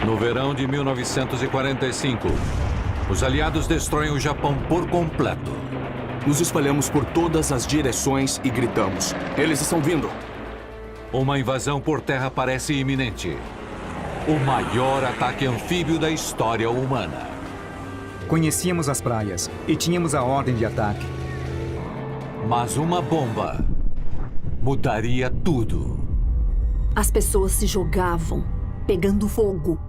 No verão de 1945, os aliados destroem o Japão por completo. Nos espalhamos por todas as direções e gritamos: eles estão vindo! Uma invasão por terra parece iminente. O maior ataque anfíbio da história humana. Conhecíamos as praias e tínhamos a ordem de ataque. Mas uma bomba mudaria tudo. As pessoas se jogavam, pegando fogo.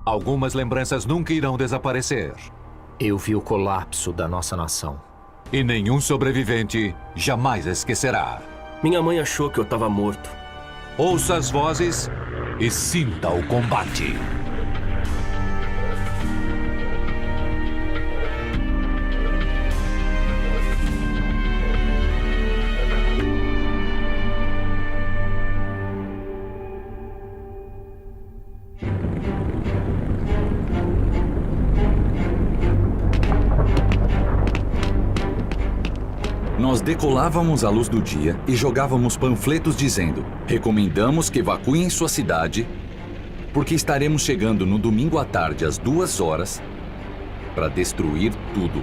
Algumas lembranças nunca irão desaparecer. Eu vi o colapso da nossa nação. E nenhum sobrevivente jamais esquecerá. Minha mãe achou que eu estava morto. Ouça as vozes e sinta o combate. Nós decolávamos à luz do dia e jogávamos panfletos dizendo: recomendamos que evacuem sua cidade, porque estaremos chegando no domingo à tarde às 2 horas para destruir tudo.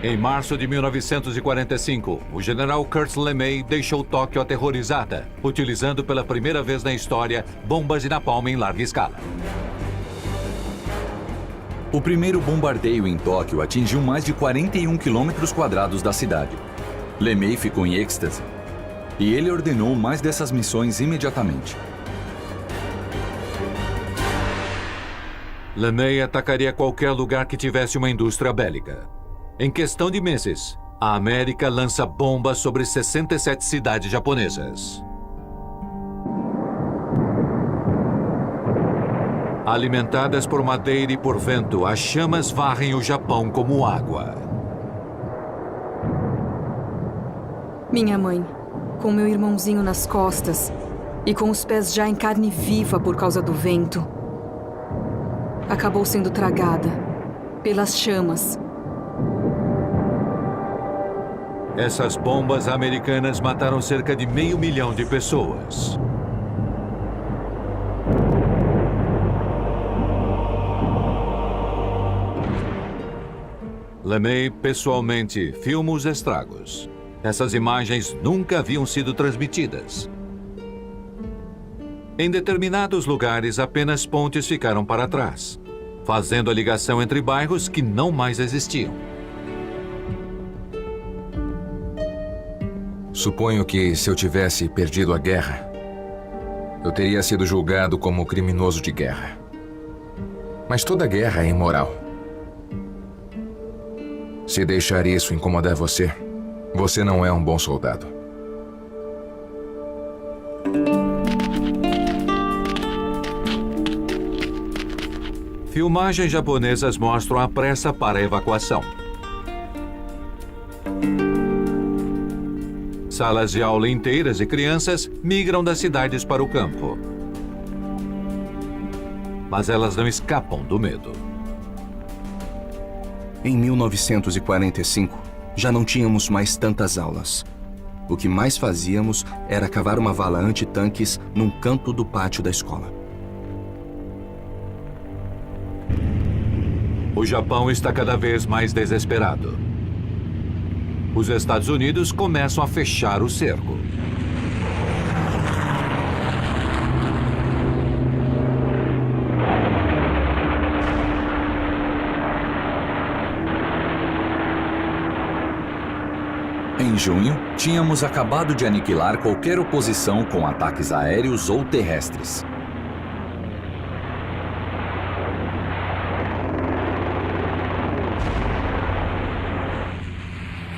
Em março de 1945, o general Kurt LeMay deixou Tóquio aterrorizada, utilizando pela primeira vez na história bombas de napalm em larga escala. O primeiro bombardeio em Tóquio atingiu mais de 41 quilômetros quadrados da cidade. LeMay ficou em êxtase e ele ordenou mais dessas missões imediatamente. LeMay atacaria qualquer lugar que tivesse uma indústria bélica. Em questão de meses, a América lança bombas sobre 67 cidades japonesas. Alimentadas por madeira e por vento, as chamas varrem o Japão como água. Minha mãe, com meu irmãozinho nas costas e com os pés já em carne viva por causa do vento, acabou sendo tragada pelas chamas. Essas bombas americanas mataram cerca de 500 mil de pessoas. LeMay, pessoalmente, filma os estragos. Essas imagens nunca haviam sido transmitidas. Em determinados lugares, apenas pontes ficaram para trás, fazendo a ligação entre bairros que não mais existiam. Suponho que, se eu tivesse perdido a guerra, eu teria sido julgado como criminoso de guerra. Mas toda guerra é imoral. Se deixar isso incomodar você, você não é um bom soldado. Filmagens japonesas mostram a pressa para a evacuação. Salas de aula inteiras e crianças migram das cidades para o campo. Mas elas não escapam do medo. Em 1945, já não tínhamos mais tantas aulas. O que mais fazíamos era cavar uma vala antitanques num canto do pátio da escola. O Japão está cada vez mais desesperado. Os Estados Unidos começam a fechar o cerco. Em junho, tínhamos acabado de aniquilar qualquer oposição com ataques aéreos ou terrestres.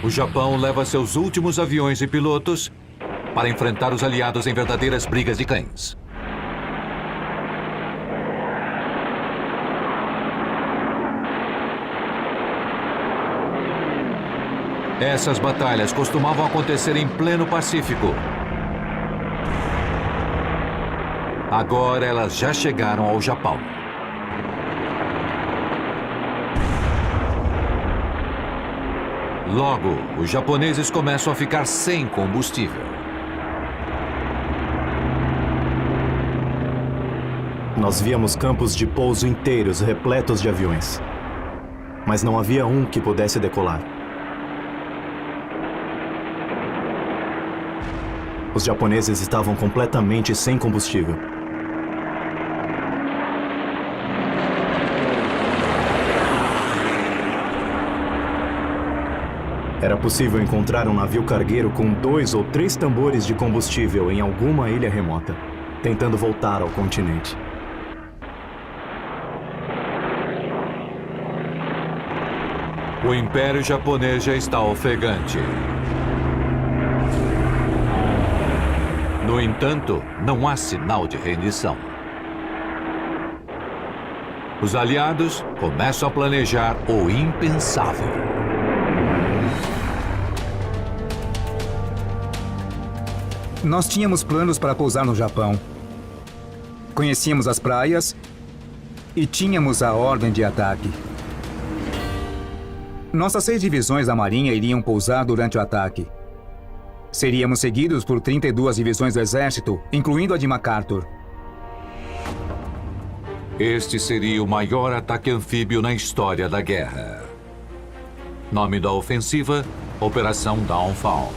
O Japão leva seus últimos aviões e pilotos para enfrentar os aliados em verdadeiras brigas de cães. Essas batalhas costumavam acontecer em pleno Pacífico. Agora elas já chegaram ao Japão. Logo, os japoneses começam a ficar sem combustível. Nós víamos campos de pouso inteiros repletos de aviões. Mas não havia um que pudesse decolar. Os japoneses estavam completamente sem combustível. Era possível encontrar um navio cargueiro com 2 ou 3 tambores de combustível em alguma ilha remota, tentando voltar ao continente. O Império Japonês já está ofegante. No entanto, não há sinal de rendição. Os aliados começam a planejar o impensável. Nós tínhamos planos para pousar no Japão. Conhecíamos as praias e tínhamos a ordem de ataque. Nossas 6 divisões da Marinha iriam pousar durante o ataque. Seríamos seguidos por 32 divisões do Exército, incluindo a de MacArthur. Este seria o maior ataque anfíbio na história da guerra. Nome da ofensiva: Operação Downfall.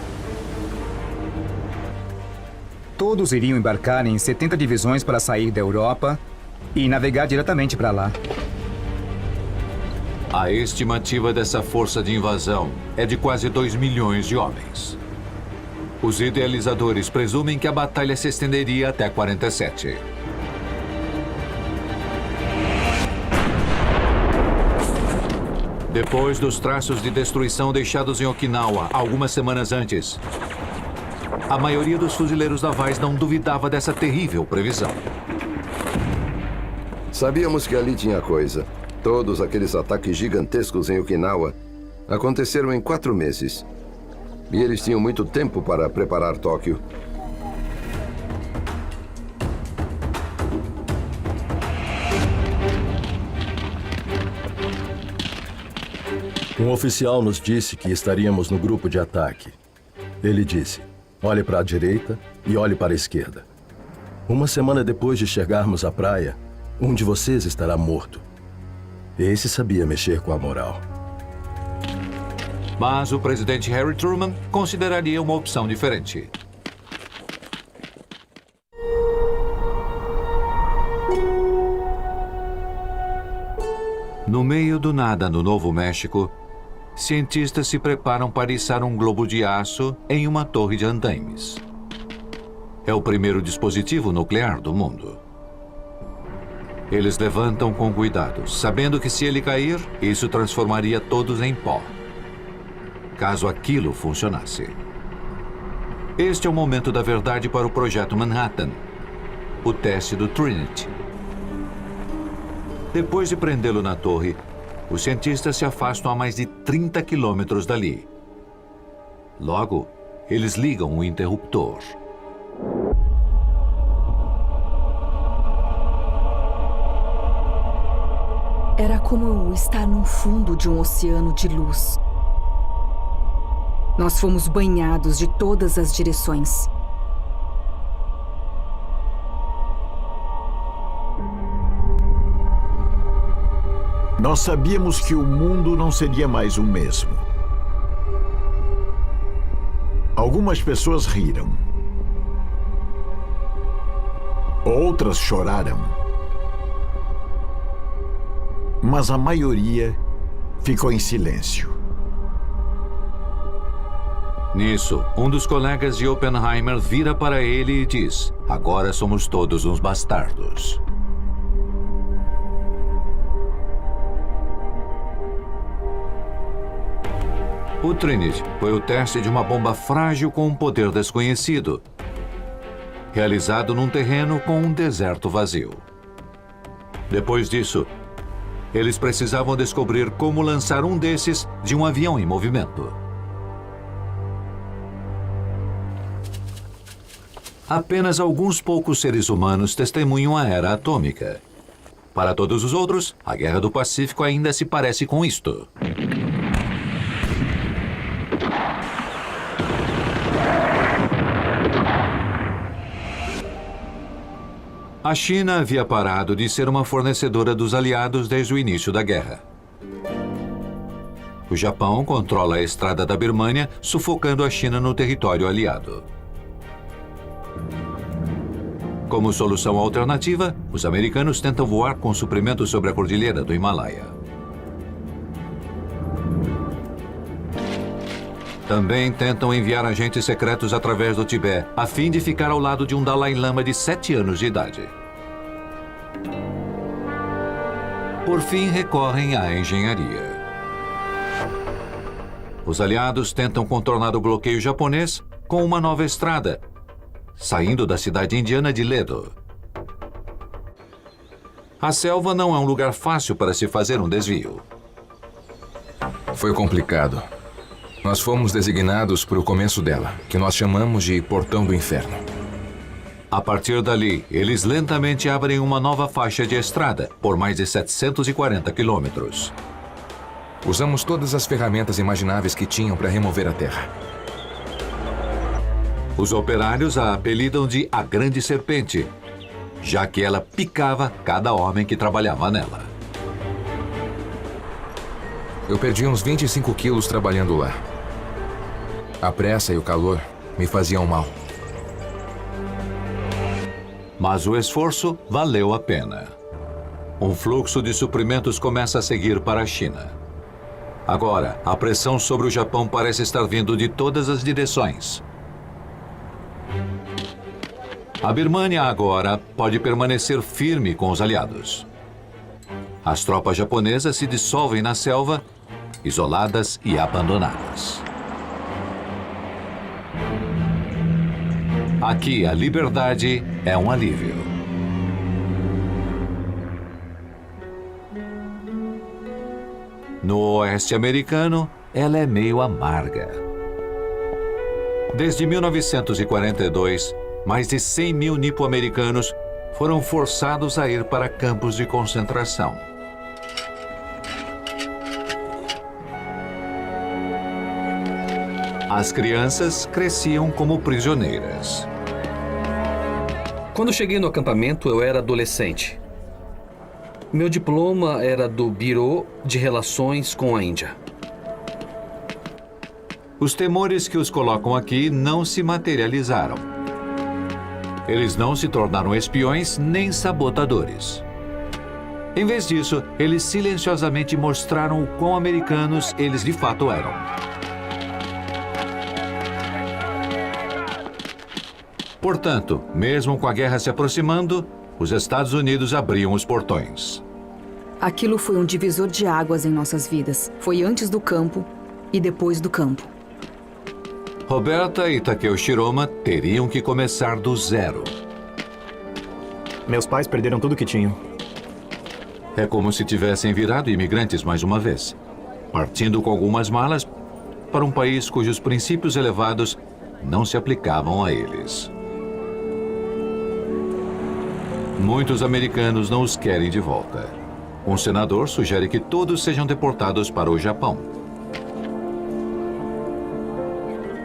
Todos iriam embarcar em 70 divisões para sair da Europa e navegar diretamente para lá. A estimativa dessa força de invasão é de quase 2 milhões de homens. Os idealizadores presumem que a batalha se estenderia até 47. Depois dos traços de destruição deixados em Okinawa algumas semanas antes, a maioria dos fuzileiros navais não duvidava dessa terrível previsão. Sabíamos que ali tinha coisa. Todos aqueles ataques gigantescos em Okinawa aconteceram em 4 meses. E eles tinham muito tempo para preparar Tóquio. Um oficial nos disse que estaríamos no grupo de ataque. Ele disse: olhe para a direita e olhe para a esquerda. Uma semana depois de chegarmos à praia, um de vocês estará morto. Esse sabia mexer com a moral. Mas o presidente Harry Truman consideraria uma opção diferente. No meio do nada no Novo México, cientistas se preparam para içar um globo de aço em uma torre de andaimes. É o primeiro dispositivo nuclear do mundo. Eles levantam com cuidado, sabendo que se ele cair, isso transformaria todos em pó. Caso aquilo funcionasse. Este é o momento da verdade para o Projeto Manhattan, o teste do Trinity. Depois de prendê-lo na torre, os cientistas se afastam a mais de 30 quilômetros dali. Logo, eles ligam o interruptor. Era como estar no fundo de um oceano de luz. Nós fomos banhados de todas as direções. Nós sabíamos que o mundo não seria mais o mesmo. Algumas pessoas riram. Outras choraram. Mas a maioria ficou em silêncio. Nisso, um dos colegas de Oppenheimer vira para ele e diz: agora somos todos uns bastardos. O Trinity foi o teste de uma bomba frágil com um poder desconhecido, realizado num terreno com um deserto vazio. Depois disso, eles precisavam descobrir como lançar um desses de um avião em movimento. Apenas alguns poucos seres humanos testemunham a era atômica. Para todos os outros, a Guerra do Pacífico ainda se parece com isto. A China havia parado de ser uma fornecedora dos aliados desde o início da guerra. O Japão controla a estrada da Birmânia, sufocando a China no território aliado. Como solução alternativa, os americanos tentam voar com suprimentos sobre a cordilheira do Himalaia. Também tentam enviar agentes secretos através do Tibete, a fim de ficar ao lado de um Dalai Lama de 7 anos de idade. Por fim, recorrem à engenharia. Os aliados tentam contornar o bloqueio japonês com uma nova estrada, saindo da cidade indiana de Ledo. A selva não é um lugar fácil para se fazer um desvio. Foi complicado. Nós fomos designados para o começo dela, que nós chamamos de Portão do Inferno. A partir dali, eles lentamente abrem uma nova faixa de estrada, por mais de 740 quilômetros. Usamos todas as ferramentas imagináveis que tinham para remover a terra. Os operários a apelidam de a Grande Serpente, já que ela picava cada homem que trabalhava nela. Eu perdi uns 25 quilos trabalhando lá. A pressa e o calor me faziam mal. Mas o esforço valeu a pena. Um fluxo de suprimentos começa a seguir para a China. Agora, a pressão sobre o Japão parece estar vindo de todas as direções. A Birmânia agora pode permanecer firme com os aliados. As tropas japonesas se dissolvem na selva, isoladas e abandonadas. Aqui, a liberdade é um alívio. No oeste americano, ela é meio amarga. Desde 1942, mais de 100 mil nipo-americanos foram forçados a ir para campos de concentração. As crianças cresciam como prisioneiras. Quando cheguei no acampamento, eu era adolescente. Meu diploma era do Bureau de Relações com a Índia. Os temores que os colocam aqui não se materializaram. Eles não se tornaram espiões nem sabotadores. Em vez disso, eles silenciosamente mostraram o quão americanos eles de fato eram. Portanto, mesmo com a guerra se aproximando, os Estados Unidos abriam os portões. Aquilo foi um divisor de águas em nossas vidas. Foi antes do campo e depois do campo. Roberta e Takeo Shiroma teriam que começar do zero. Meus pais perderam tudo que tinham. É como se tivessem virado imigrantes mais uma vez, partindo com algumas malas para um país cujos princípios elevados não se aplicavam a eles. Muitos americanos não os querem de volta. Um senador sugere que todos sejam deportados para o Japão.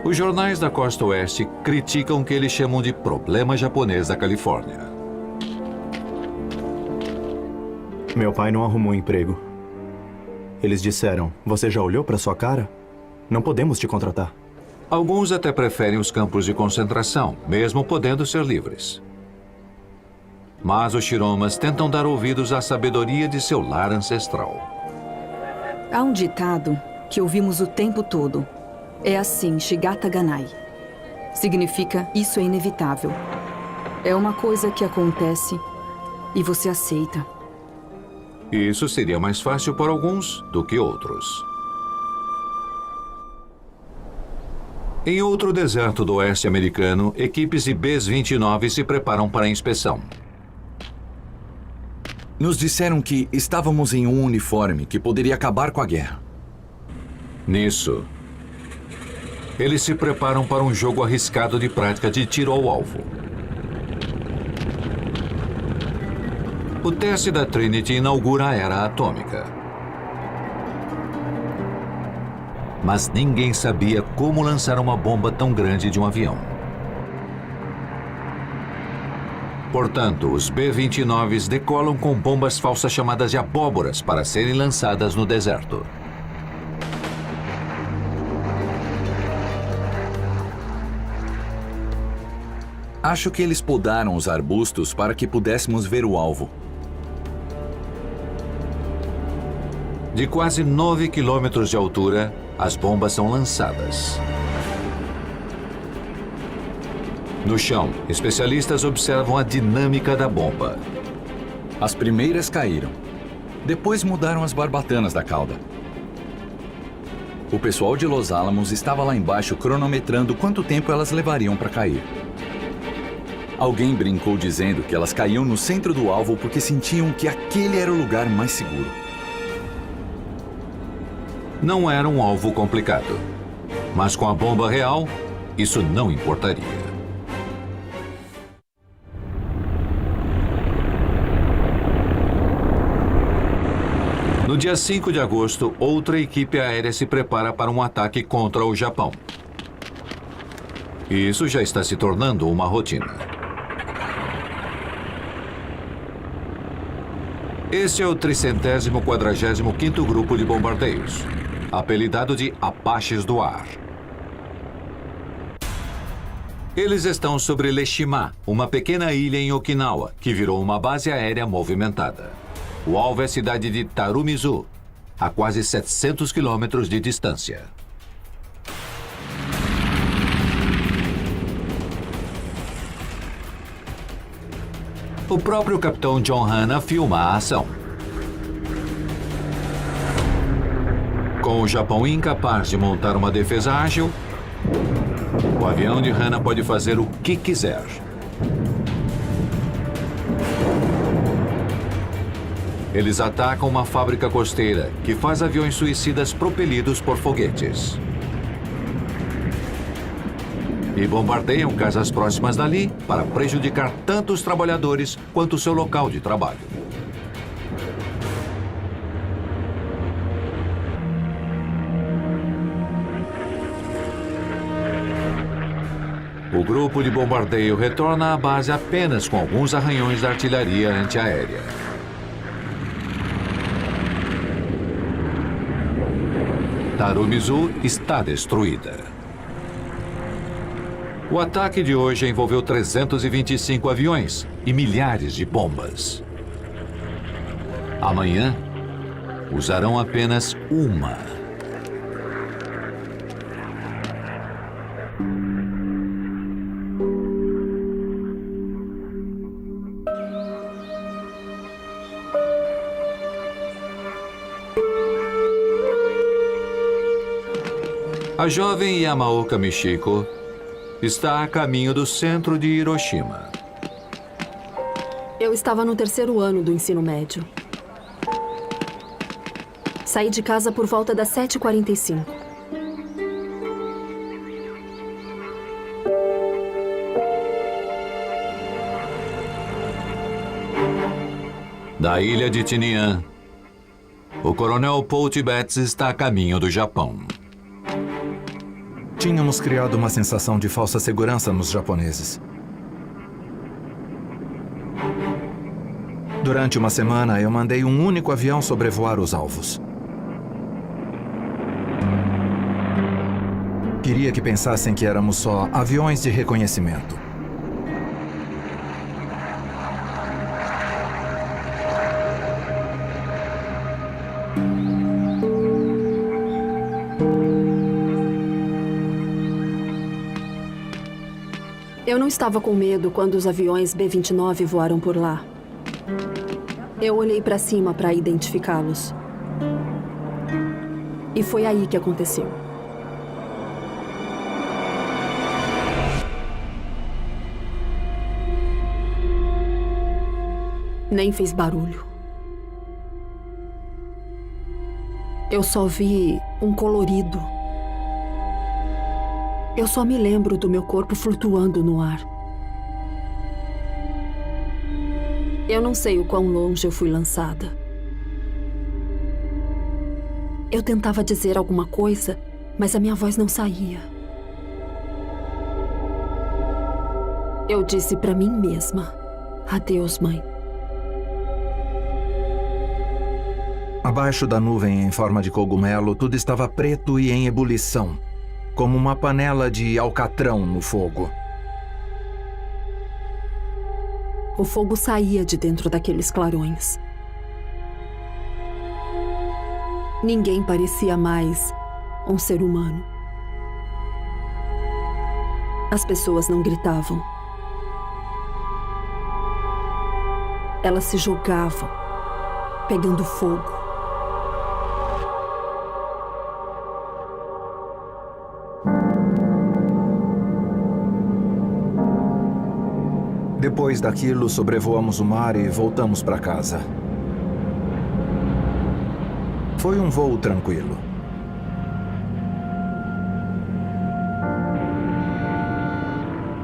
Os jornais da costa oeste criticam o que eles chamam de problema japonês da Califórnia. Meu pai não arrumou emprego. Eles disseram, você já olhou para sua cara? Não podemos te contratar. Alguns até preferem os campos de concentração, mesmo podendo ser livres. Mas os Shiromas tentam dar ouvidos à sabedoria de seu lar ancestral. Há um ditado que ouvimos o tempo todo. É assim, Shigata Ganai. Significa, isso é inevitável. É uma coisa que acontece e você aceita. Isso seria mais fácil para alguns do que outros. Em outro deserto do oeste americano, equipes de B-29 se preparam para a inspeção. Nos disseram que estávamos em um uniforme que poderia acabar com a guerra. Nisso, eles se preparam para um jogo arriscado de prática de tiro ao alvo. O teste da Trinity inaugura a era atômica. Mas ninguém sabia como lançar uma bomba tão grande de um avião. Portanto, os B-29s decolam com bombas falsas chamadas de abóboras para serem lançadas no deserto. Acho que eles podaram os arbustos para que pudéssemos ver o alvo. De quase 9 quilômetros de altura, as bombas são lançadas. No chão, especialistas observam a dinâmica da bomba. As primeiras caíram. Depois mudaram as barbatanas da cauda. O pessoal de Los Alamos estava lá embaixo cronometrando quanto tempo elas levariam para cair. Alguém brincou dizendo que elas caíam no centro do alvo porque sentiam que aquele era o lugar mais seguro. Não era um alvo complicado. Mas com a bomba real, isso não importaria. No dia 5 de agosto, outra equipe aérea se prepara para um ataque contra o Japão. E isso já está se tornando uma rotina. Este é o 345º Grupo de Bombardeios, apelidado de Apaches do Ar. Eles estão sobre Leshima, uma pequena ilha em Okinawa, que virou uma base aérea movimentada. O alvo é a cidade de Tarumizu, a quase 700 quilômetros de distância. O próprio capitão John Hanna filma a ação. Com o Japão incapaz de montar uma defesa ágil, o avião de Hanna pode fazer o que quiser. Eles atacam uma fábrica costeira que faz aviões suicidas propelidos por foguetes. E bombardeiam casas próximas dali para prejudicar tanto os trabalhadores quanto o seu local de trabalho. O grupo de bombardeio retorna à base apenas com alguns arranhões da artilharia antiaérea. Tarumizu está destruída. O ataque de hoje envolveu 325 aviões e milhares de bombas. Amanhã, usarão apenas uma. A jovem Yamaoka Michiko está a caminho do centro de Hiroshima. Eu estava no 3º ano do ensino médio. Saí de casa por volta das 7h45. Da ilha de Tinian, o coronel Paul Tibbets está a caminho do Japão. Tínhamos criado uma sensação de falsa segurança nos japoneses. Durante uma semana, eu mandei um único avião sobrevoar os alvos. Queria que pensassem que éramos só aviões de reconhecimento. Eu não estava com medo quando os aviões B-29 voaram por lá. Eu olhei para cima para identificá-los. E foi aí que aconteceu. Nem fez barulho. Eu só vi um colorido. Eu só me lembro do meu corpo flutuando no ar. Eu não sei o quão longe eu fui lançada. Eu tentava dizer alguma coisa, mas a minha voz não saía. Eu disse para mim mesma: Adeus, mãe. Abaixo da nuvem em forma de cogumelo, tudo estava preto e em ebulição, como uma panela de alcatrão no fogo. O fogo saía de dentro daqueles clarões. Ninguém parecia mais um ser humano. As pessoas não gritavam. Elas se jogavam, pegando fogo. Depois daquilo, sobrevoamos o mar e voltamos para casa. Foi um voo tranquilo.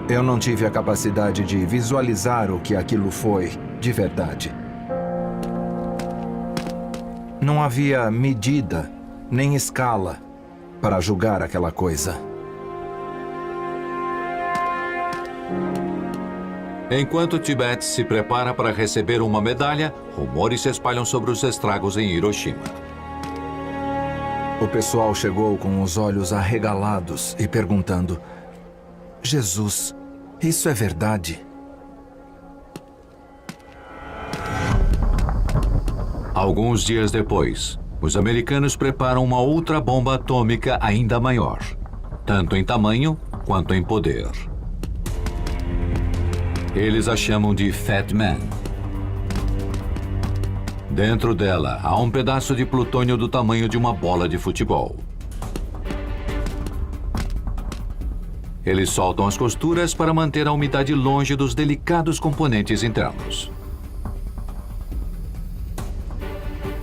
Eu não tive a capacidade de visualizar o que aquilo foi, de verdade. Não havia medida, nem escala, para julgar aquela coisa. Enquanto Tibete se prepara para receber uma medalha, rumores se espalham sobre os estragos em Hiroshima. O pessoal chegou com os olhos arregalados e perguntando: Jesus, isso é verdade? Alguns dias depois, os americanos preparam uma outra bomba atômica ainda maior, tanto em tamanho quanto em poder. Eles a chamam de Fat Man. Dentro dela, há um pedaço de plutônio do tamanho de uma bola de futebol. Eles soltam as costuras para manter a umidade longe dos delicados componentes internos.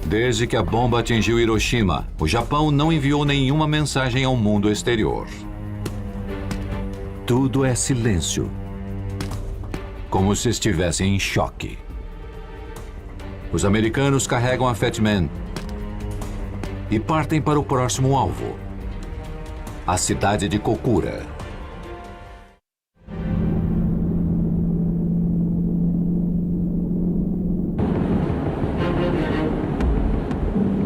Desde que a bomba atingiu Hiroshima, o Japão não enviou nenhuma mensagem ao mundo exterior. Tudo é silêncio. Como se estivessem em choque. Os americanos carregam a Fat Man e partem para o próximo alvo, a cidade de Kokura.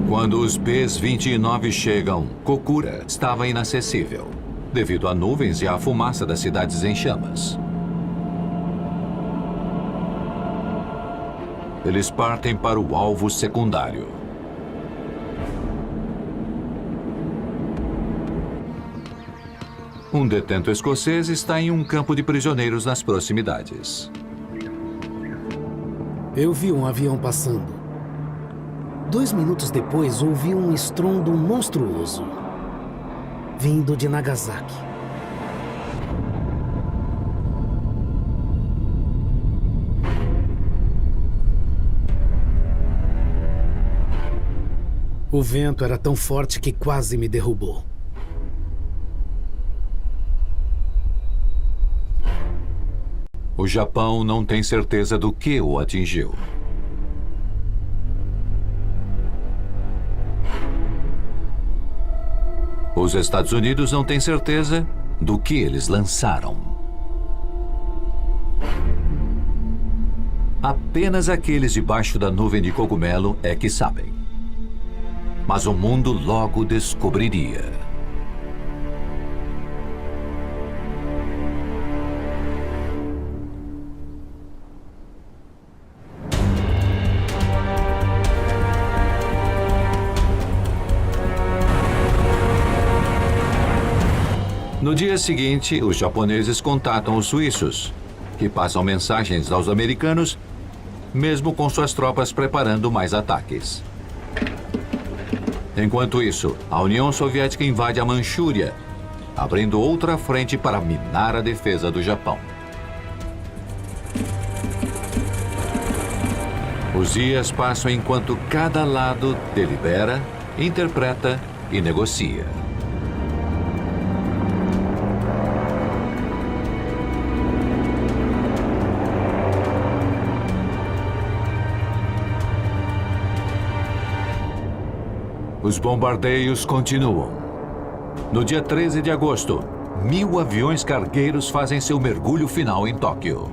Quando os B-29 chegam, Kokura estava inacessível, devido a nuvens e à fumaça das cidades em chamas. Eles partem para o alvo secundário. Um detento escocês está em um campo de prisioneiros nas proximidades. Eu vi um avião passando. 2 minutos depois, ouvi um estrondo monstruoso, vindo de Nagasaki. O vento era tão forte que quase me derrubou. O Japão não tem certeza do que o atingiu. Os Estados Unidos não têm certeza do que eles lançaram. Apenas aqueles debaixo da nuvem de cogumelo é que sabem. Mas o mundo logo descobriria. No dia seguinte, os japoneses contatam os suíços, que passam mensagens aos americanos, mesmo com suas tropas preparando mais ataques. Enquanto isso, a União Soviética invade a Manchúria, abrindo outra frente para minar a defesa do Japão. Os dias passam enquanto cada lado delibera, interpreta e negocia. Os bombardeios continuam. No dia 13 de agosto, 1000 aviões cargueiros fazem seu mergulho final em Tóquio.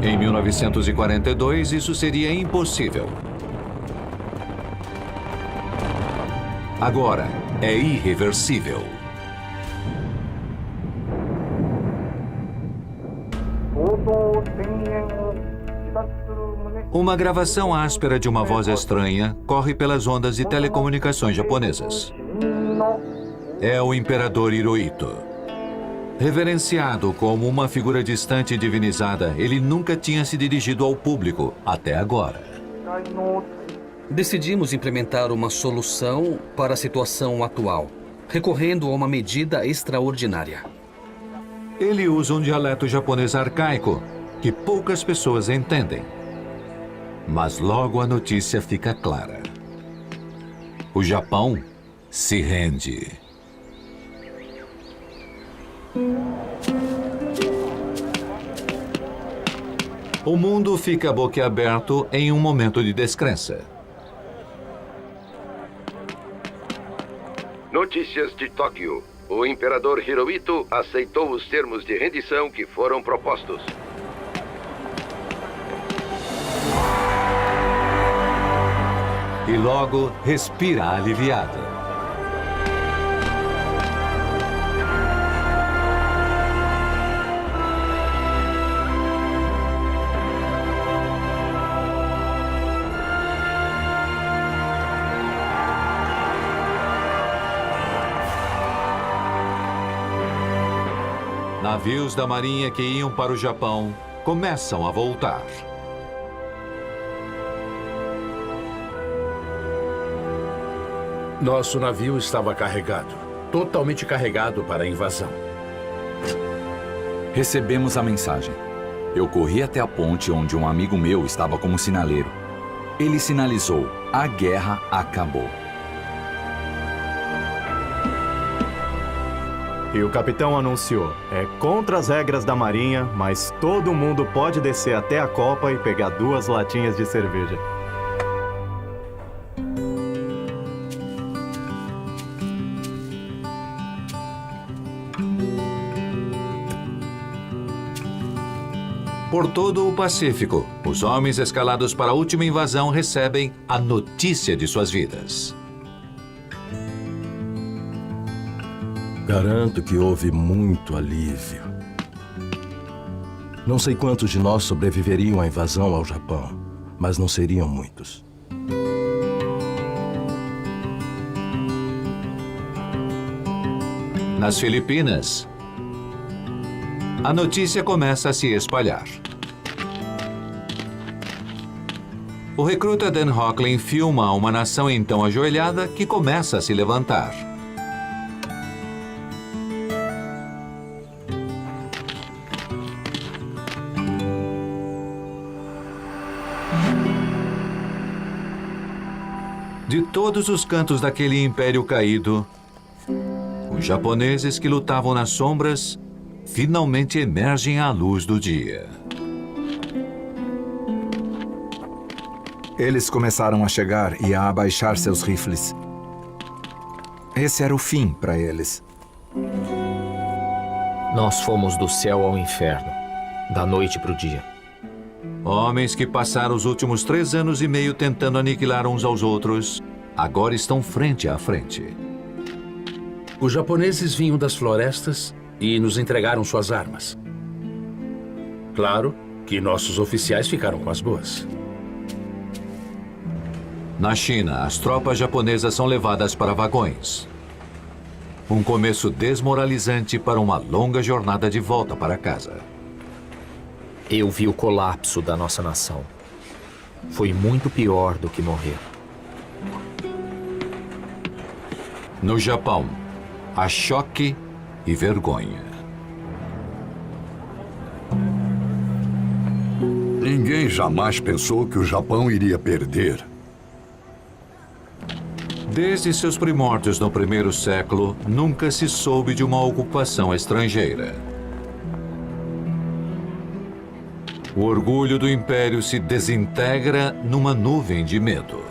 Em 1942, isso seria impossível. Agora, é irreversível. Uma gravação áspera de uma voz estranha corre pelas ondas de telecomunicações japonesas. É o imperador Hirohito. Reverenciado como uma figura distante e divinizada, ele nunca tinha se dirigido ao público até agora. Decidimos implementar uma solução para a situação atual, recorrendo a uma medida extraordinária. Ele usa um dialeto japonês arcaico que poucas pessoas entendem. Mas logo a notícia fica clara. O Japão se rende. O mundo fica boquiaberto em um momento de descrença. Notícias de Tóquio. O imperador Hirohito aceitou os termos de rendição que foram propostos. E logo respira aliviado. Navios da Marinha que iam para o Japão começam a voltar. Nosso navio estava carregado, totalmente carregado para a invasão. Recebemos a mensagem. Eu corri até a ponte onde um amigo meu estava como sinaleiro. Ele sinalizou: a guerra acabou. E o capitão anunciou: é contra as regras da Marinha, mas todo mundo pode descer até a copa e pegar 2 latinhas de cerveja. Por todo o Pacífico, os homens escalados para a última invasão recebem a notícia de suas vidas. Garanto que houve muito alívio. Não sei quantos de nós sobreviveriam à invasão ao Japão, mas não seriam muitos. Nas Filipinas, a notícia começa a se espalhar. O recruta Dan Hocklin filma uma nação então ajoelhada que começa a se levantar. De todos os cantos daquele império caído, os japoneses que lutavam nas sombras finalmente emergem à luz do dia. Eles começaram a chegar e a abaixar seus rifles. Esse era o fim para eles. Nós fomos do céu ao inferno, da noite para o dia. Homens que passaram os últimos 3 anos e meio tentando aniquilar uns aos outros, agora estão frente a frente. Os japoneses vinham das florestas e nos entregaram suas armas. Claro que nossos oficiais ficaram com as boas. Na China, as tropas japonesas são levadas para vagões. Um começo desmoralizante para uma longa jornada de volta para casa. Eu vi o colapso da nossa nação. Foi muito pior do que morrer. No Japão, há choque e vergonha. Ninguém jamais pensou que o Japão iria perder. Desde seus primórdios no 1º século, nunca se soube de uma ocupação estrangeira. O orgulho do império se desintegra numa nuvem de medo.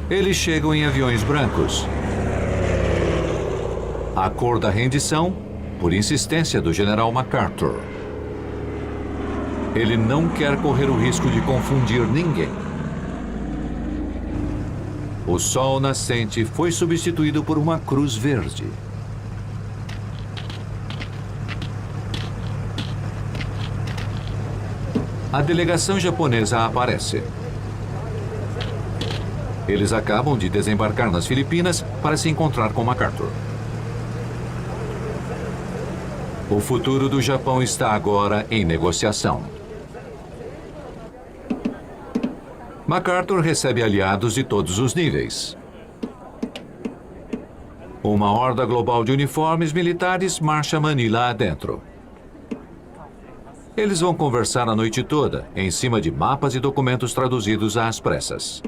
Eles chegam em aviões brancos. A cor da rendição, por insistência do general MacArthur. Ele não quer correr o risco de confundir ninguém. O sol nascente foi substituído por uma cruz verde. A delegação japonesa aparece. Eles acabam de desembarcar nas Filipinas para se encontrar com MacArthur. O futuro do Japão está agora em negociação. MacArthur recebe aliados de todos os níveis. Uma horda global de uniformes militares marcha Manila adentro. Eles vão conversar a noite toda, em cima de mapas e documentos traduzidos às pressas.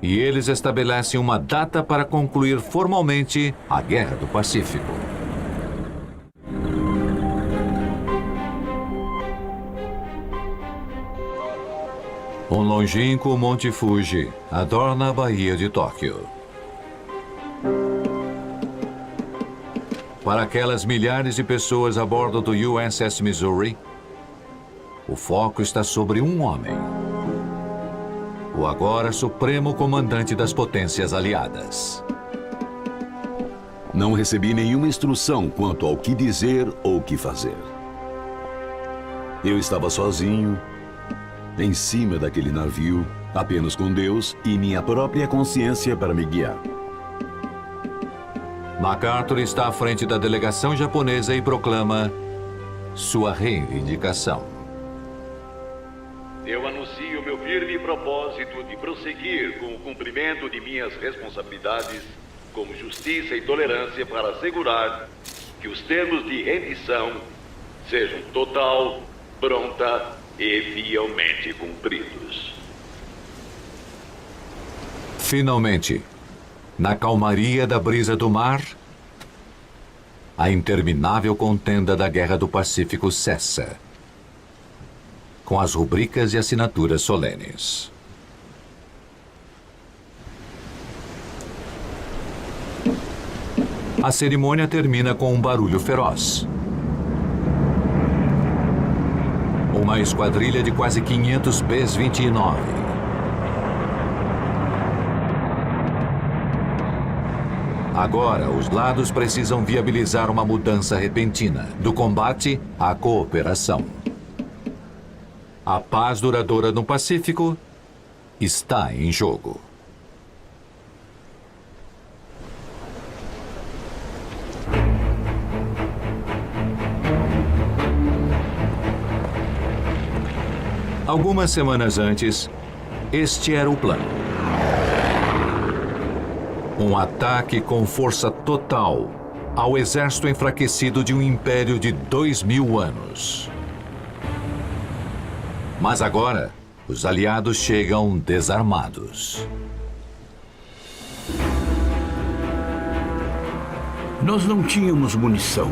E eles estabelecem uma data para concluir formalmente a Guerra do Pacífico. Um longínquo Monte Fuji adorna a Baía de Tóquio. Para aquelas milhares de pessoas a bordo do USS Missouri, o foco está sobre um homem. O agora supremo comandante das potências aliadas. Não recebi nenhuma instrução quanto ao que dizer ou o que fazer. Eu estava sozinho, em cima daquele navio, apenas com Deus e minha própria consciência para me guiar. MacArthur está à frente da delegação japonesa e proclama sua reivindicação. Eu anuncio meu firme propósito de prosseguir com o cumprimento de minhas responsabilidades como justiça e tolerância para assegurar que os termos de rendição sejam total, pronta e fielmente cumpridos. Finalmente, na calmaria da brisa do mar, a interminável contenda da Guerra do Pacífico cessa, com as rubricas e assinaturas solenes. A cerimônia termina com um barulho feroz. Uma esquadrilha de quase 500 B-29. Agora, os lados precisam viabilizar uma mudança repentina, do combate à cooperação. A paz duradoura no Pacífico está em jogo. Algumas semanas antes, este era o plano. Um ataque com força total ao exército enfraquecido de um império de 2000 anos. Mas agora, os aliados chegam desarmados. Nós não tínhamos munição.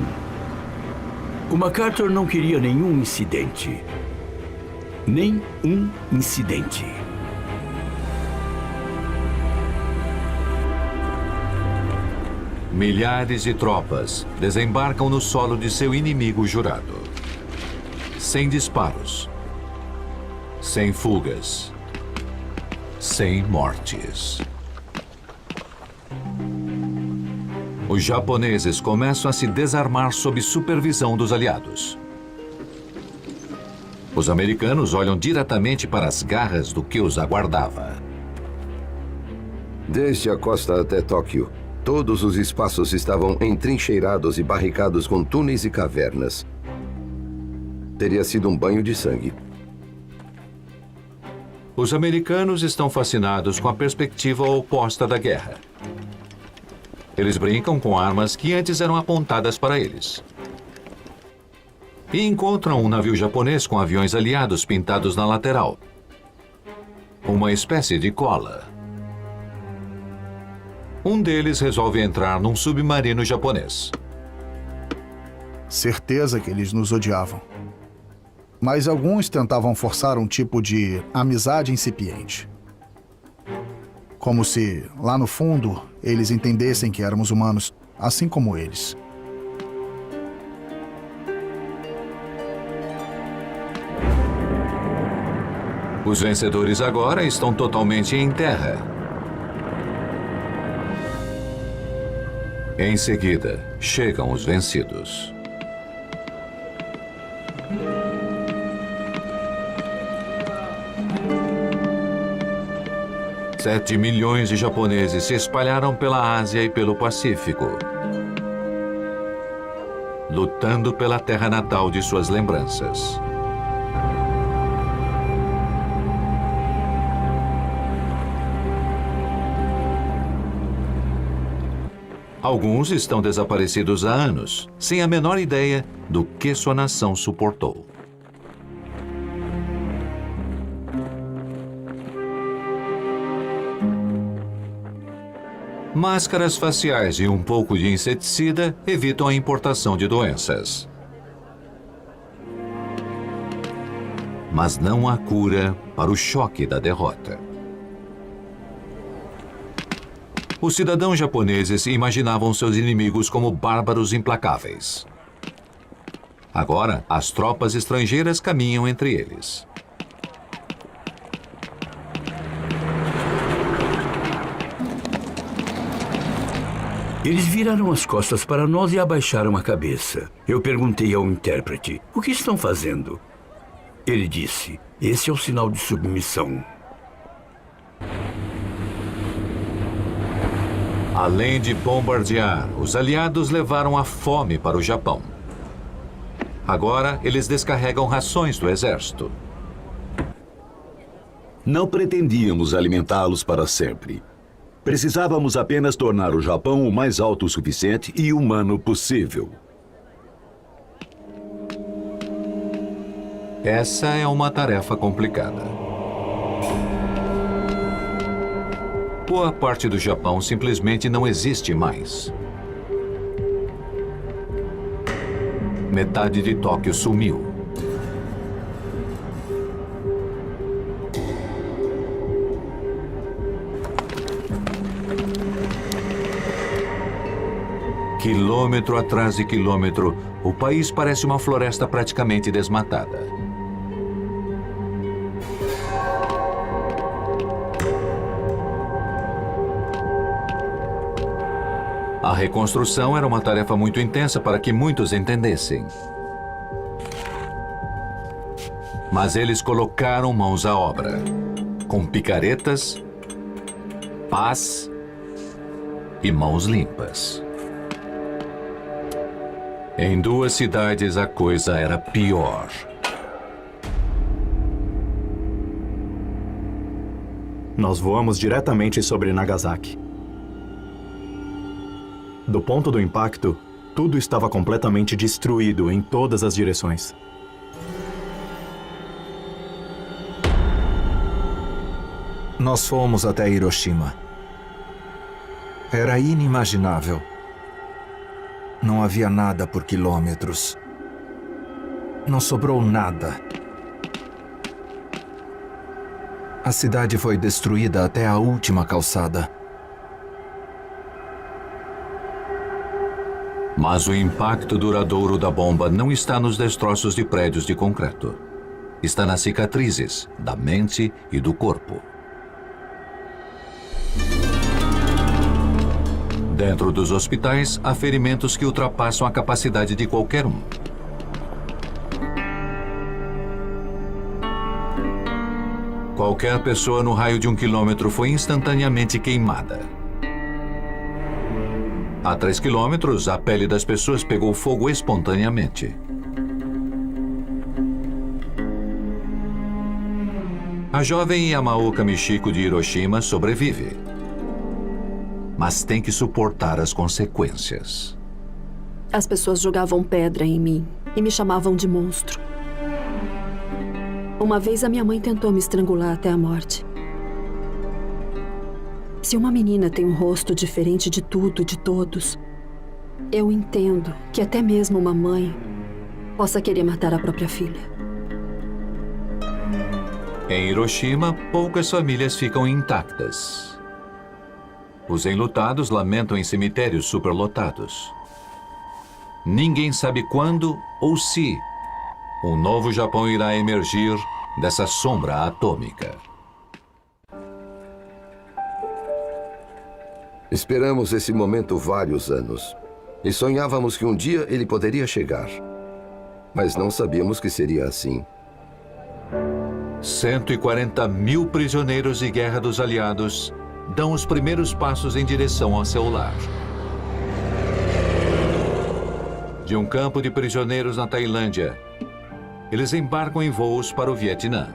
O MacArthur não queria nenhum incidente. Nem um incidente. Milhares de tropas desembarcam no solo de seu inimigo jurado. Sem disparos. Sem fugas. Sem mortes. Os japoneses começam a se desarmar sob supervisão dos aliados. Os americanos olham diretamente para as garras do que os aguardava. Desde a costa até Tóquio, todos os espaços estavam entrincheirados e barricados com túneis e cavernas. Teria sido um banho de sangue. Os americanos estão fascinados com a perspectiva oposta da guerra. Eles brincam com armas que antes eram apontadas para eles. E encontram um navio japonês com aviões aliados pintados na lateral. Uma espécie de cola. Um deles resolve entrar num submarino japonês. Certeza que eles nos odiavam. Mas alguns tentavam forçar um tipo de amizade incipiente. Como se, lá no fundo, eles entendessem que éramos humanos. assim como eles. Os vencedores agora estão totalmente em terra. Em seguida, chegam os vencidos. Sete milhões de japoneses se espalharam pela Ásia e pelo Pacífico, lutando pela terra natal de suas lembranças. Alguns estão desaparecidos há anos, sem a menor ideia do que sua nação suportou. Máscaras faciais e um pouco de inseticida evitam a importação de doenças. Mas não há cura para o choque da derrota. Os cidadãos japoneses imaginavam seus inimigos como bárbaros implacáveis. Agora, as tropas estrangeiras caminham entre eles. Eles viraram as costas para nós e abaixaram a cabeça. Eu perguntei ao intérprete, o que estão fazendo? Ele disse, esse é o sinal de submissão. Além de bombardear, os aliados levaram a fome para o Japão. Agora, eles descarregam rações do exército. Não pretendíamos alimentá-los para sempre. Precisávamos apenas tornar o Japão o mais autossuficiente e humano possível. Essa é uma tarefa complicada. Boa parte do Japão simplesmente não existe mais. Metade de Tóquio sumiu. Quilômetro atrás de quilômetro, o país parece uma floresta praticamente desmatada. A reconstrução era uma tarefa muito intensa para que muitos entendessem. Mas eles colocaram mãos à obra, com picaretas, pás e mãos limpas. Em duas cidades a coisa era pior. Nós voamos diretamente sobre Nagasaki. Do ponto do impacto, tudo estava completamente destruído em todas as direções. Nós fomos até Hiroshima. Era inimaginável. Não havia nada por quilômetros. Não sobrou nada. A cidade foi destruída até a última calçada. Mas o impacto duradouro da bomba não está nos destroços de prédios de concreto. Está nas cicatrizes da mente e do corpo. Dentro dos hospitais, há ferimentos que ultrapassam a capacidade de qualquer um. Qualquer pessoa no raio de 1 quilômetro foi instantaneamente queimada. A 3 quilômetros, a pele das pessoas pegou fogo espontaneamente. A jovem Yamaoka Michiko de Hiroshima sobrevive, mas tem que suportar as consequências. As pessoas jogavam pedra em mim e me chamavam de monstro. Uma vez a minha mãe tentou me estrangular até a morte. Se uma menina tem um rosto diferente de tudo e de todos, eu entendo que até mesmo uma mãe possa querer matar a própria filha. Em Hiroshima, poucas famílias ficam intactas. Os enlutados lamentam em cemitérios superlotados. Ninguém sabe quando ou se um novo Japão irá emergir dessa sombra atômica. Esperamos esse momento vários anos. E sonhávamos que um dia ele poderia chegar. Mas não sabíamos que seria assim. 140 mil prisioneiros de guerra dos aliados dão os primeiros passos em direção ao seu lar. De um campo de prisioneiros na Tailândia, eles embarcam em voos para o Vietnã.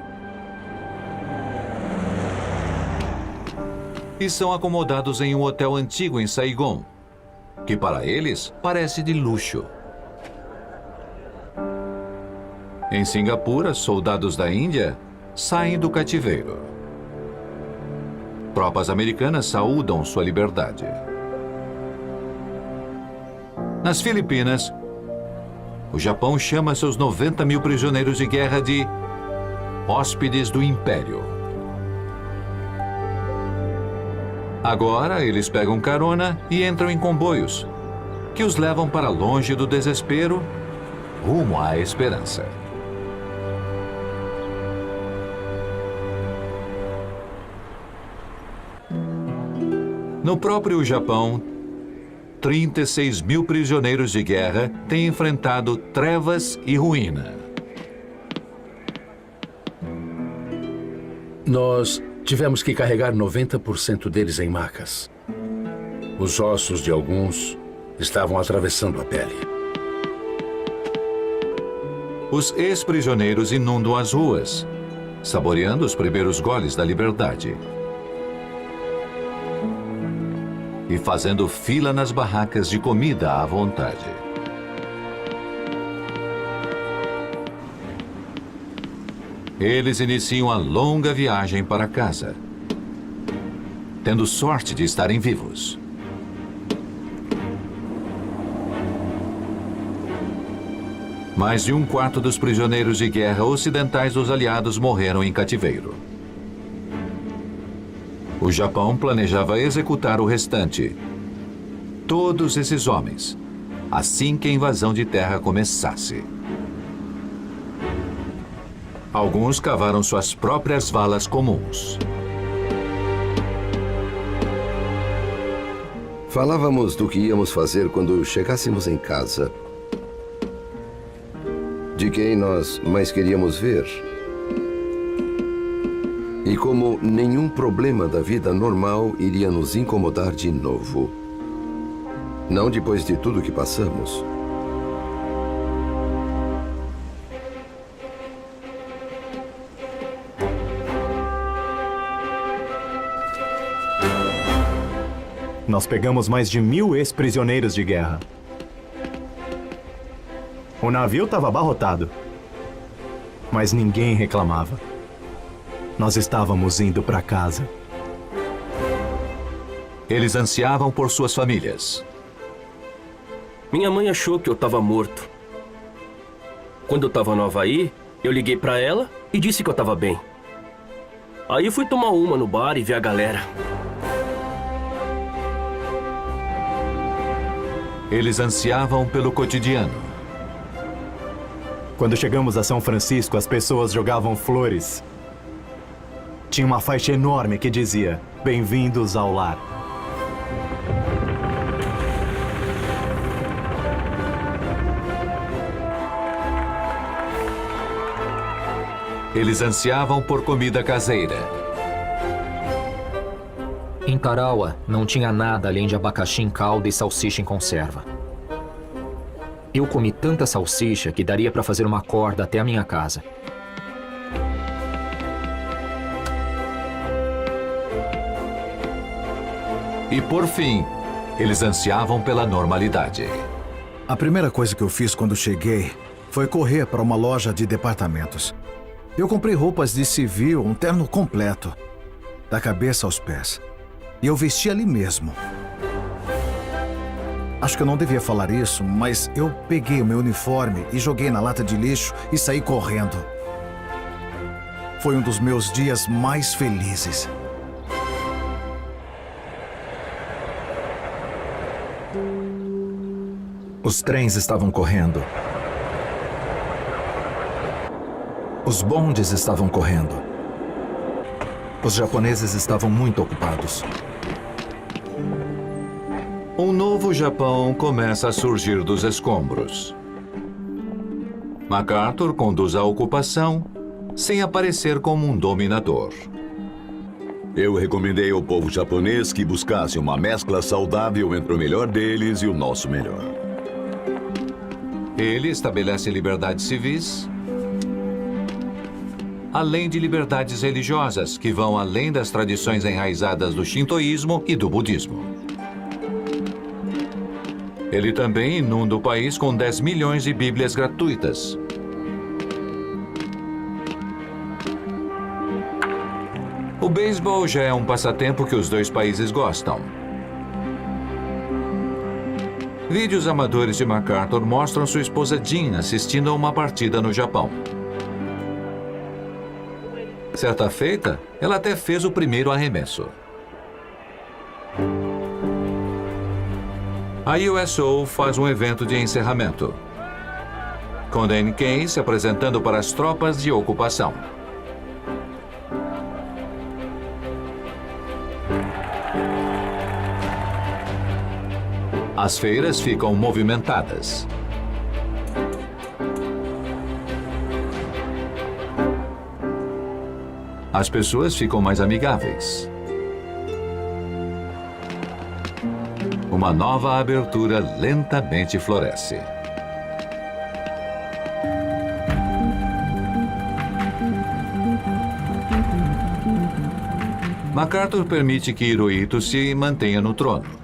E são acomodados em um hotel antigo em Saigon, que para eles parece de luxo. Em Singapura, soldados da Índia saem do cativeiro. Tropas americanas saúdam sua liberdade. Nas Filipinas, o Japão chama seus 90 mil prisioneiros de guerra de hóspedes do Império. Agora, eles pegam carona e entram em comboios, que os levam para longe do desespero, rumo à esperança. No próprio Japão, 36 mil prisioneiros de guerra têm enfrentado trevas e ruína. Nós tivemos que carregar 90% deles em macas. Os ossos de alguns estavam atravessando a pele. Os ex-prisioneiros inundam as ruas, saboreando os primeiros goles da liberdade. E fazendo fila nas barracas de comida à vontade. Eles iniciam a longa viagem para casa, tendo sorte de estarem vivos. Mais de um quarto dos prisioneiros de guerra ocidentais dos aliados morreram em cativeiro. O Japão planejava executar o restante. Todos esses homens, assim que a invasão de terra começasse. Alguns cavaram suas próprias valas comuns. Falávamos do que íamos fazer quando chegássemos em casa. De quem nós mais queríamos ver. E como nenhum problema da vida normal iria nos incomodar de novo. Não depois de tudo que passamos. Nós pegamos mais de 1000 ex-prisioneiros de guerra. O navio estava abarrotado. Mas ninguém reclamava. Nós estávamos indo para casa. Eles ansiavam por suas famílias. Minha mãe achou que eu estava morto. Quando eu estava no Havaí, eu liguei para ela e disse que eu estava bem. Aí fui tomar uma no bar e ver a galera. Eles ansiavam pelo cotidiano. Quando chegamos a São Francisco, as pessoas jogavam flores. Tinha uma faixa enorme que dizia: "Bem-vindos ao lar". Eles ansiavam por comida caseira. Em Tarawa, não tinha nada além de abacaxi em calda e salsicha em conserva. Eu comi tanta salsicha que daria para fazer uma corda até a minha casa. E por fim, eles ansiavam pela normalidade. A primeira coisa que eu fiz quando cheguei foi correr para uma loja de departamentos. Eu comprei roupas de civil, um terno completo, da cabeça aos pés. E eu vesti ali mesmo. Acho que eu não devia falar isso, mas eu peguei o meu uniforme e joguei na lata de lixo e saí correndo. Foi um dos meus dias mais felizes. Os trens estavam correndo. Os bondes estavam correndo. Os japoneses estavam muito ocupados. Um novo Japão começa a surgir dos escombros. MacArthur conduz a ocupação sem aparecer como um dominador. Eu recomendei ao povo japonês que buscasse uma mescla saudável entre o melhor deles e o nosso melhor. Ele estabelece liberdades civis, além de liberdades religiosas, que vão além das tradições enraizadas do shintoísmo e do budismo. Ele também inunda o país com 10 milhões de bíblias gratuitas. O beisebol já é um passatempo que os dois países gostam. Vídeos amadores de MacArthur mostram sua esposa Jean assistindo a uma partida no Japão. Certa feita, ela até fez o primeiro arremesso. A USO faz um evento de encerramento, com Dan Kane se apresentando para as tropas de ocupação. As feiras ficam movimentadas. As pessoas ficam mais amigáveis. Uma nova abertura lentamente floresce. MacArthur permite que Hirohito se mantenha no trono.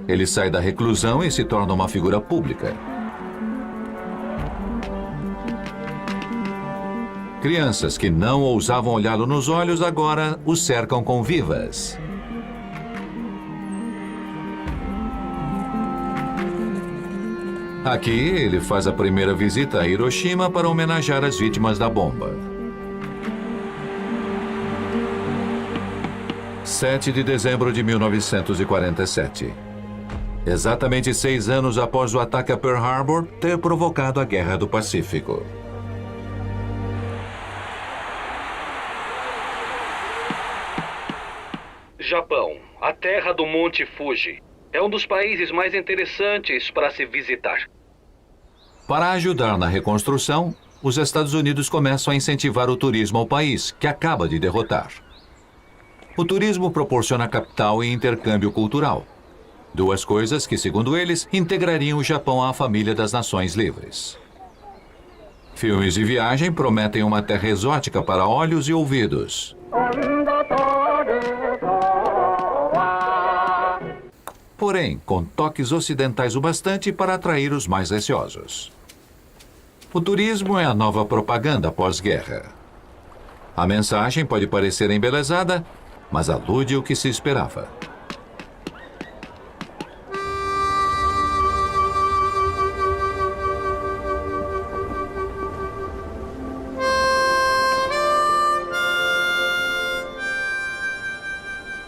Ele sai da reclusão e se torna uma figura pública. Crianças que não ousavam olhá-lo nos olhos agora o cercam com vivas. Aqui, ele faz a primeira visita a Hiroshima para homenagear as vítimas da bomba. 7 de dezembro de 1947. Exatamente 6 anos após o ataque a Pearl Harbor ter provocado a Guerra do Pacífico. Japão, a terra do Monte Fuji, é um dos países mais interessantes para se visitar. Para ajudar na reconstrução, os Estados Unidos começam a incentivar o turismo ao país, que acaba de derrotar. O turismo proporciona capital e intercâmbio cultural. Duas coisas que, segundo eles, integrariam o Japão à família das nações livres. Filmes de viagem prometem uma terra exótica para olhos e ouvidos. Porém, com toques ocidentais o bastante para atrair os mais receosos. O turismo é a nova propaganda pós-guerra. A mensagem pode parecer embelezada, mas alude ao que se esperava.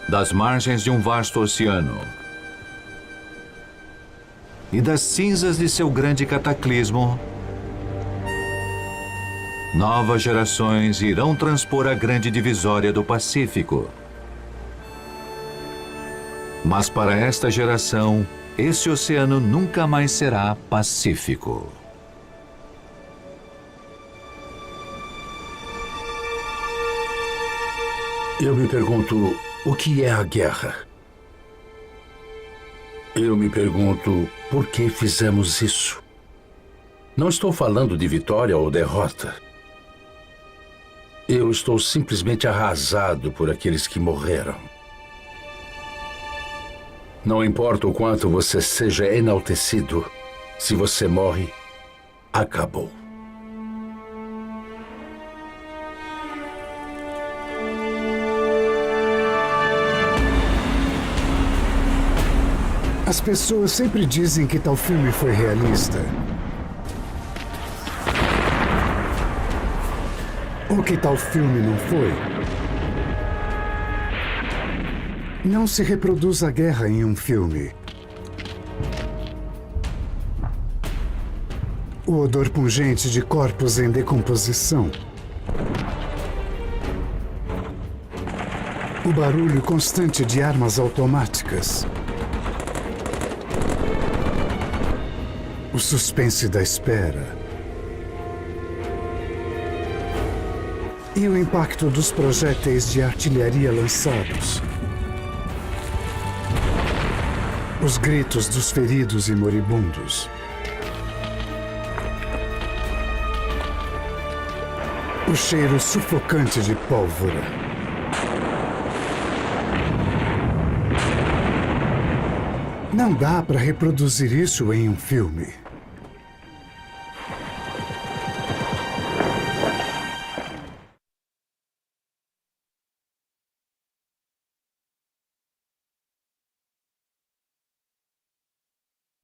Das margens de um vasto oceano e das cinzas de seu grande cataclismo, novas gerações irão transpor a grande divisória do Pacífico. Mas para esta geração, esse oceano nunca mais será pacífico. Eu me pergunto, o que é a guerra? Eu me pergunto, por que fizemos isso? Não estou falando de vitória ou derrota. Eu estou simplesmente arrasado por aqueles que morreram. Não importa o quanto você seja enaltecido, se você morre, acabou. As pessoas sempre dizem que tal filme foi realista. Ou que tal filme não foi. Não se reproduz a guerra em um filme. O odor pungente de corpos em decomposição. O barulho constante de armas automáticas. O suspense da espera. E o impacto dos projéteis de artilharia lançados. Os gritos dos feridos e moribundos. O cheiro sufocante de pólvora. Não dá para reproduzir isso em um filme.